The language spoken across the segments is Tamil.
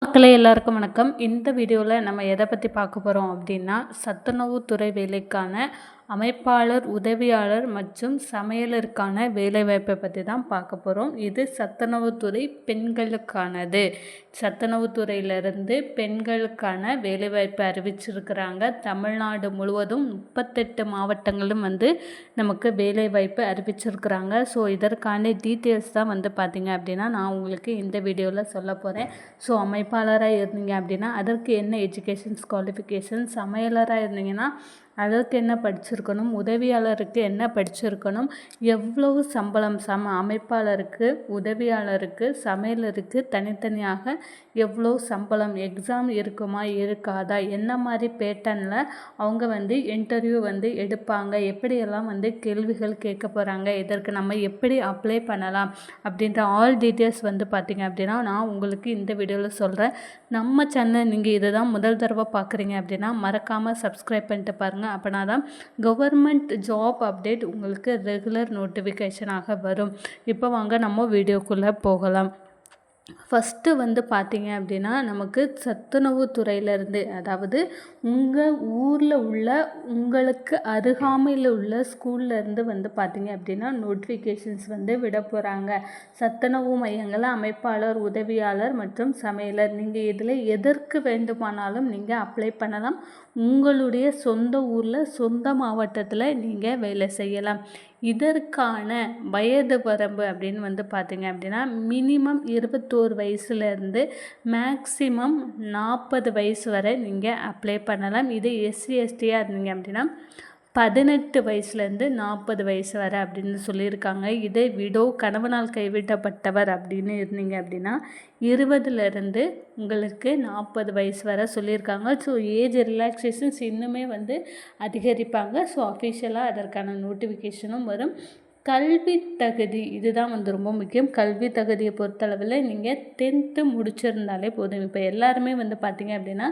மக்களே எல்லாருக்கும் வணக்கம். இந்த வீடியோவில் நம்ம எதை பற்றி பார்க்க போகிறோம் அப்படின்னா, சத்துணவுத்துறை வேலைக்கான அமைப்பாளர், உதவியாளர் மற்றும் சமையலருக்கான வேலைவாய்ப்பை பற்றி தான் பார்க்க போகிறோம். இது சத்துணவுத்துறை பெண்களுக்கானது. சத்துணவுத்துறையிலிருந்து பெண்களுக்கான வேலைவாய்ப்பை அறிவிச்சிருக்கிறாங்க. தமிழ்நாடு முழுவதும் 38 மாவட்டங்களும் நமக்கு வேலைவாய்ப்பு அறிவிச்சிருக்கிறாங்க. ஸோ இதற்கான டீட்டெயில்ஸ் தான் பார்த்திங்க அப்படின்னா நான் உங்களுக்கு இந்த வீடியோவில் சொல்ல போகிறேன். ஸோ அமைப்பாளராக இருந்தீங்க அப்படின்னா அதற்கு என்ன எஜுகேஷன்ஸ் குவாலிஃபிகேஷன், சமையலராக இருந்தீங்கன்னா அதற்கு என்ன படிச்சிருக்கணும், உதவியாளருக்கு என்ன படிச்சிருக்கணும், எவ்வளவு சம்பளம் அமைப்பாளருக்கு, உதவியாளருக்கு, சமையலருக்கு தனித்தனியாக எவ்வளோ சம்பளம், எக்ஸாம் இருக்குமா இருக்காதா, என்ன மாதிரி பேட்டர்னில் அவங்க இன்டர்வியூ எடுப்பாங்க, எப்படியெல்லாம் கேள்விகள் கேட்க போகிறாங்க, இதற்கு நம்ம எப்படி அப்ளை பண்ணலாம் அப்படின்ற ஆல் டீட்டெயில்ஸ் பார்த்திங்க அப்படின்னா நான் உங்களுக்கு இந்த வீடியோவில் சொல்கிறேன். நம்ம சேனல் நீங்கள் இதை தான் முதல் தடவை பார்க்குறீங்க அப்படின்னா மறக்காமல் சப்ஸ்கிரைப் பண்ணிட்டு பாருங்கள். அப்படின்னா தான் கவர்மெண்ட் ஜாப் அப்டேட் உங்களுக்கு ரெகுலர் நோட்டிஃபிகேஷனாக வரும். இப்போ வாங்க நம்ம வீடியோக்குள்ளே போகலாம். ஃபஸ்ட்டு பார்த்திங்க அப்படின்னா நமக்கு சத்துணவுத்துறையிலேருந்து, அதாவது உங்கள் ஊரில் உள்ள உங்களுக்கு அருகாமையில் உள்ள ஸ்கூல்லேருந்து பார்த்திங்க அப்படின்னா நோட்டிஃபிகேஷன்ஸ் விட போகிறாங்க. சத்துணவு மையங்களில் அமைப்பாளர், உதவியாளர் மற்றும் சமையலர், நீங்கள் இதில் எதற்கு வேண்டுமானாலும் நீங்கள் அப்ளை பண்ணலாம். உங்களுடைய சொந்த ஊரில், சொந்த மாவட்டத்தில் நீங்கள் வேலை செய்யலாம். இதற்கான வயது வரம்பு அப்படின்னு பார்த்திங்க அப்படின்னா மினிமம் 21 வயசுலேருந்து மேக்ஸிமம் 40 வயசு வரை நீங்கள் அப்ளை பண்ணலாம். இது SC/STயாக இருந்தீங்க அப்படின்னா 18 வயசுலேருந்து 40 வயசு வரை அப்படின்னு சொல்லியிருக்காங்க. இதே விடோ, கணவனால் கைவிடப்பட்டவர் அப்படின்னு இருந்தீங்க அப்படின்னா 20லேருந்து உங்களுக்கு 40 வயசு வரை சொல்லியிருக்காங்க. ஸோ ஏஜ் ரிலாக்ஸேஷன்ஸ் இன்னுமே அதிகரிப்பாங்க. ஸோ அஃபிஷியலாக அதற்கான நோட்டிஃபிகேஷனும் வரும். கல்வி தகுதி இதுதான் ரொம்ப முக்கியம். கல்வி தகுதியை பொறுத்தளவில் நீங்கள் 10th முடிச்சிருந்தாலே போதும். இப்போ எல்லாருமே பார்த்திங்க அப்படின்னா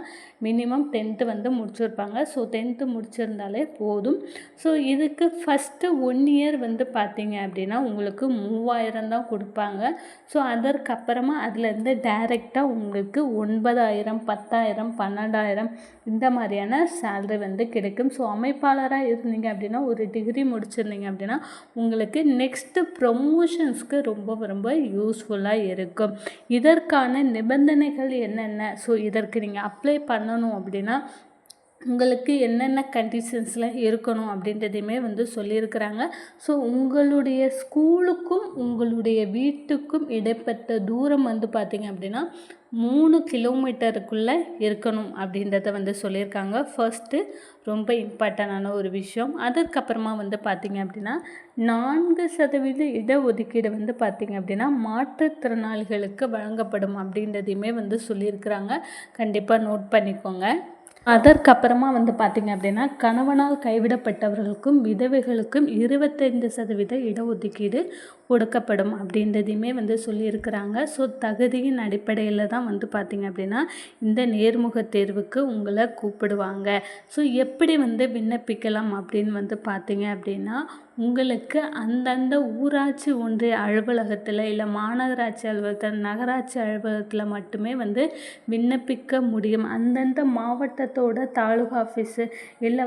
மினிமம் 10th முடிச்சிருப்பாங்க. ஸோ 10th முடிச்சிருந்தாலே போதும். ஸோ இதுக்கு ஃபஸ்ட்டு 1 இயர் பார்த்திங்க அப்படின்னா உங்களுக்கு 3000 தான் கொடுப்பாங்க. ஸோ அதற்கப்புறமா அதுலேருந்து டைரெக்டாக உங்களுக்கு 9000, 10,000, 12,000 இந்த மாதிரியான சேலரி கிடைக்கும். ஸோ அமைப்பாளராக இருந்தீங்க அப்படின்னா ஒரு டிகிரி முடிச்சிருந்தீங்க அப்படின்னா உங்களுக்கு நெக்ஸ்ட்டு ப்ரொமோஷன்ஸ்க்கு ரொம்ப யூஸ்ஃபுல்லாக இருக்கும். இதற்கான நிபந்தனைகள் என்னென்ன, ஸோ இதற்கு நீங்கள் அப்ளை பண்ணணும் அப்படின்னா உங்களுக்கு என்னென்ன கண்டிஷன்ஸில் இருக்கணும் அப்படின்றதையுமே சொல்லியிருக்கிறாங்க. ஸோ உங்களுடைய ஸ்கூலுக்கும் உங்களுடைய வீட்டுக்கும் இடைப்பட்ட தூரம் பார்த்திங்க அப்படின்னா 3 கிலோமீட்டருக்குள்ளே இருக்கணும் அப்படின்றத சொல்லியிருக்காங்க. ஃபர்ஸ்ட்டு ரொம்ப இம்பார்ட்டண்டான ஒரு விஷயம். அதற்கப்புறமா பார்த்திங்க அப்படின்னா 4% இடஒதுக்கீடு பார்த்திங்க அப்படின்னா மாற்றுத்திறனாளிகளுக்கு வழங்கப்படும் அப்படின்றதையுமே சொல்லியிருக்கிறாங்க. கண்டிப்பாக நோட் பண்ணிக்கோங்க. அதற்கப்புறமா பார்த்திங்க அப்படின்னா கணவனால் கைவிடப்பட்டவர்களுக்கும் விதவைகளுக்கும் 25% இடஒதுக்கீடு கொடுக்கப்படும் அப்படின்றதையுமே சொல்லியிருக்கிறாங்க. ஸோ தகுதியின் அடிப்படையில் தான் பார்த்திங்க அப்படின்னா இந்த நேர்முக தேர்வுக்கு உங்களை கூப்பிடுவாங்க. ஸோ எப்படி விண்ணப்பிக்கலாம் அப்படின்னு பார்த்திங்க அப்படின்னா உங்களுக்கு அந்தந்த ஊராட்சி ஒன்றிய அலுவலகத்தில், இல்லை மாநகராட்சி அலுவலகத்தில், நகராட்சி அலுவலகத்தில் மட்டுமே விண்ணப்பிக்க முடியும். அந்தந்த மாவட்டத்தோட தாலுகா ஆஃபீஸு இல்லை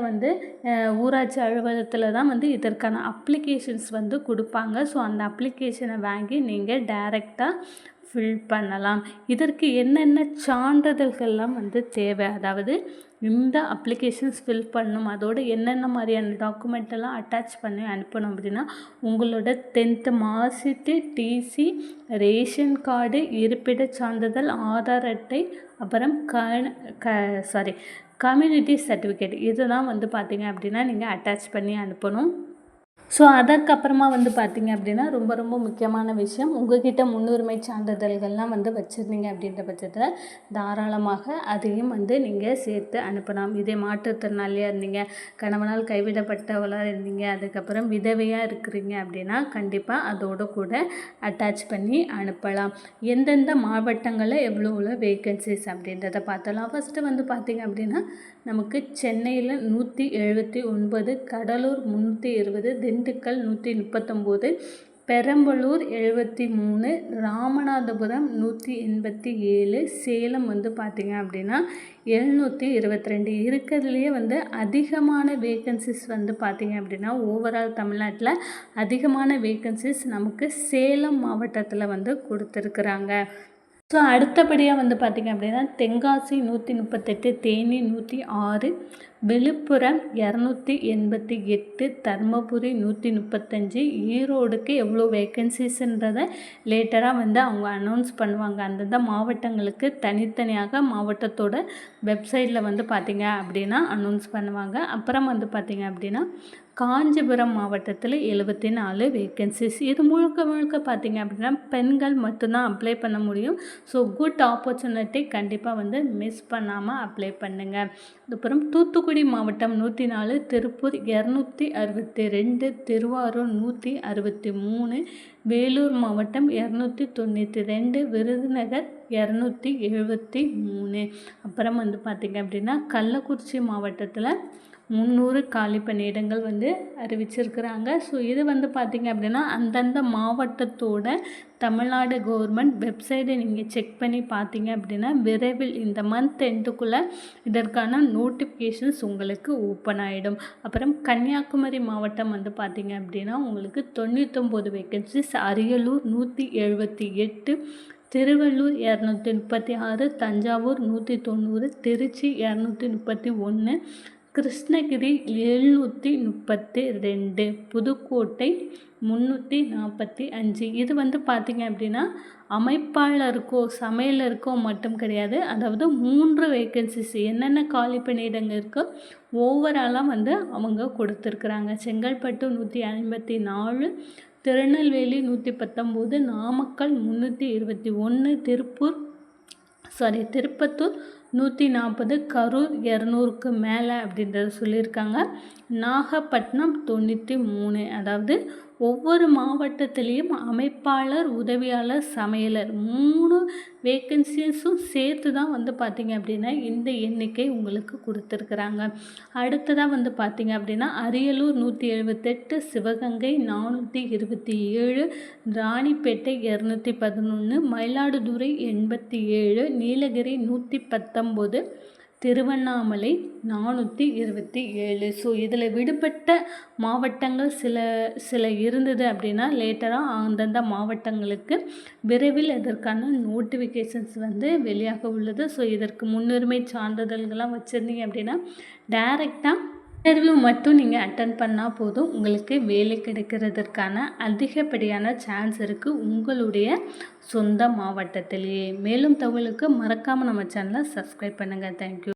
ஊராட்சி அலுவலகத்தில் தான் இதற்கான அப்ளிகேஷன்ஸ் கொடுப்பாங்க. ஸோ அந்த அப்ளிகேஷனை வாங்கி நீங்கள் டைரெக்டாக ஃபில் பண்ணலாம். இதற்கு என்னென்ன சான்றிதழ்கள்லாம் தேவை, அதாவது இந்த அப்ளிகேஷன்ஸ் ஃபில் பண்ணணும், அதோடு என்னென்ன மாதிரியான டாக்குமெண்ட் எல்லாம் அட்டாச் பண்ணி அனுப்பணும் அப்படின்னா உங்களோட 10th mark sheet, TC, ration card, இருப்பிடச் சான்றிதழ், ஆதார் அட்டை, அப்புறம் கம்யூனிட்டி சர்டிஃபிகேட் இதெல்லாம் பார்த்திங்க அப்படின்னா நீங்கள் அட்டாச் பண்ணி அனுப்பணும். ஸோ அதற்கப்புறமா பார்த்திங்க அப்படின்னா ரொம்ப முக்கியமான விஷயம், உங்கள்கிட்ட முன்னுரிமை சான்றிதழ்கள்லாம் வச்சுருந்தீங்க அப்படின்ற பட்சத்தில் தாராளமாக அதையும் நீங்கள் சேர்த்து அனுப்பலாம். இதே மாற்றுத்திறனாளியாக இருந்தீங்க, கணவனால் கைவிடப்பட்டவளாக இருந்தீங்க, அதுக்கப்புறம் விதவையாக இருக்கிறீங்க அப்படின்னா கண்டிப்பாக அதோடு கூட அட்டாச் பண்ணி அனுப்பலாம். எந்தெந்த மாவட்டங்களில் எவ்வளோ வேக்கன்சிஸ் அப்படின்றத பார்த்தலாம். ஃபஸ்ட்டு பார்த்திங்க அப்படின்னா நமக்கு சென்னையில் 179, கடலூர் 320, திண்டுக்கல் 139, பெரம்பலூர் 73, ராமநாதபுரம் 187, சேலம் வந்து பார்த்திங்க அப்படின்னா 722 இருக்கிறதுலையே வந்து அதிகமான வேக்கன்சிஸ் வந்து பார்த்திங்க அப்படின்னா ஓவரால் தமிழ்நாட்டில் அதிகமான வேக்கன்சிஸ் நமக்கு சேலம் மாவட்டத்தில் வந்து கொடுத்துருக்குறாங்க. ஸோ அடுத்தபடியாக வந்து பார்த்திங்க அப்படின்னா தென்காசி 138, தேனி 106, விழுப்புரம் 288, தர்மபுரி 135, ஈரோடுக்கு எவ்வளோ வேக்கன்சிஸ்ன்றதை லேட்டராக வந்து அவங்க அனௌன்ஸ் பண்ணுவாங்க. அந்தந்த மாவட்டங்களுக்கு தனித்தனியாக மாவட்டத்தோட வெப்சைட்டில் வந்து பார்த்திங்க அப்படின்னா அனௌன்ஸ் பண்ணுவாங்க. அப்புறம் வந்து பார்த்திங்க அப்படின்னா காஞ்சிபுரம் மாவட்டத்தில் 74 வேக்கன்சிஸ். இது முழுக்க பார்த்திங்க அப்படின்னா பெண்கள் மட்டும்தான் அப்ளை பண்ண முடியும். ஸோ குட் ஆப்பர்ச்சுனிட்டி, கண்டிப்பாக வந்து மிஸ் பண்ணாமல் அப்ளை பண்ணுங்கள். அப்புறம் தூத்துக்குடி மாவட்டம் 104, திருப்பூர் 262, திருவாரூர் 163, வேலூர் மாவட்டம் 292, விருதுநகர் 273. அப்புறம் வந்து பார்த்திங்க அப்படின்னா கள்ளக்குறிச்சி மாவட்டத்தில் 300 காலி பணியிடங்கள் வந்து அறிவிச்சிருக்கிறாங்க. ஸோ இது வந்து பார்த்திங்க அப்படின்னா அந்தந்த மாவட்டத்தோட தமிழ்நாடு கவர்மெண்ட் வெப்சைட்டை நீங்கள் செக் பண்ணி பார்த்தீங்க அப்படின்னா விரைவில் இந்த மந்த் எண்டுக்குள்ளே இதற்கான நோட்டிஃபிகேஷன்ஸ் உங்களுக்கு ஓப்பன் ஆகிடும். அப்புறம் கன்னியாகுமரி மாவட்டம் வந்து பார்த்திங்க அப்படின்னா உங்களுக்கு 99 வேக்கன்சிஸ், அரியலூர் 178, திருவள்ளூர் 236, தஞ்சாவூர் 190, திருச்சி 231, கிருஷ்ணகிரி 732, புதுக்கோட்டை 345. இது வந்து பார்த்திங்க அப்படின்னா அமைப்பாளருக்கோ சமையலருக்கோ மட்டும் கிடையாது. அதாவது 3 வேக்கன்சிஸ் என்னென்ன காலி பணியிடங்கள் இருக்கோ ஓவராலாக வந்து அவங்க கொடுத்துருக்குறாங்க. செங்கல்பட்டு 154, திருநெல்வேலி 119, நாமக்கல் 321, திருப்பத்தூர் 140, கரூர் 200க்கு மேலே அப்படின்றத சொல்லியிருக்காங்க. நாகப்பட்டினம் 93. அதாவது ஒவ்வொரு மாவட்டத்திலையும் அமைப்பாளர், உதவியாளர், சமையலர் 3 வேக்கன்சிஸும் சேர்த்து தான் வந்து பார்த்திங்க அப்படின்னா இந்த எண்ணிக்கை உங்களுக்கு கொடுத்துருக்குறாங்க. அடுத்ததாக வந்து பார்த்திங்க அப்படின்னா அரியலூர் 178, சிவகங்கை 427, ராணிப்பேட்டை 211, மயிலாடுதுறை 87, நீலகிரி 119, திருவண்ணாமலை 427. ஸோ இதில் விடுபட்ட மாவட்டங்கள் சில இருந்தது அப்படின்னா லேட்டராக அந்தந்த மாவட்டங்களுக்கு விரைவில் இதற்கான நோட்டிஃபிகேஷன்ஸ் வந்து வெளியாக உள்ளது. ஸோ இதற்கு முன்னுரிமை சான்றிதழ்கள்லாம் வச்சுருந்தீங்க அப்படின்னா டைரெக்டாக இன்டர்வியூ மட்டும் நீங்கள் அட்டன் பண்ணால் போதும், உங்களுக்கு வேலை கிடைக்கிறதுக்கான அதிகப்படியான சான்ஸ் இருக்குது உங்களுடைய சொந்த மாவட்டத்திலேயே. மேலும் தகவலுக்கு மறக்காமல் நம்ம சேனலை சப்ஸ்கிரைப் பண்ணுங்கள். தேங்க்யூ.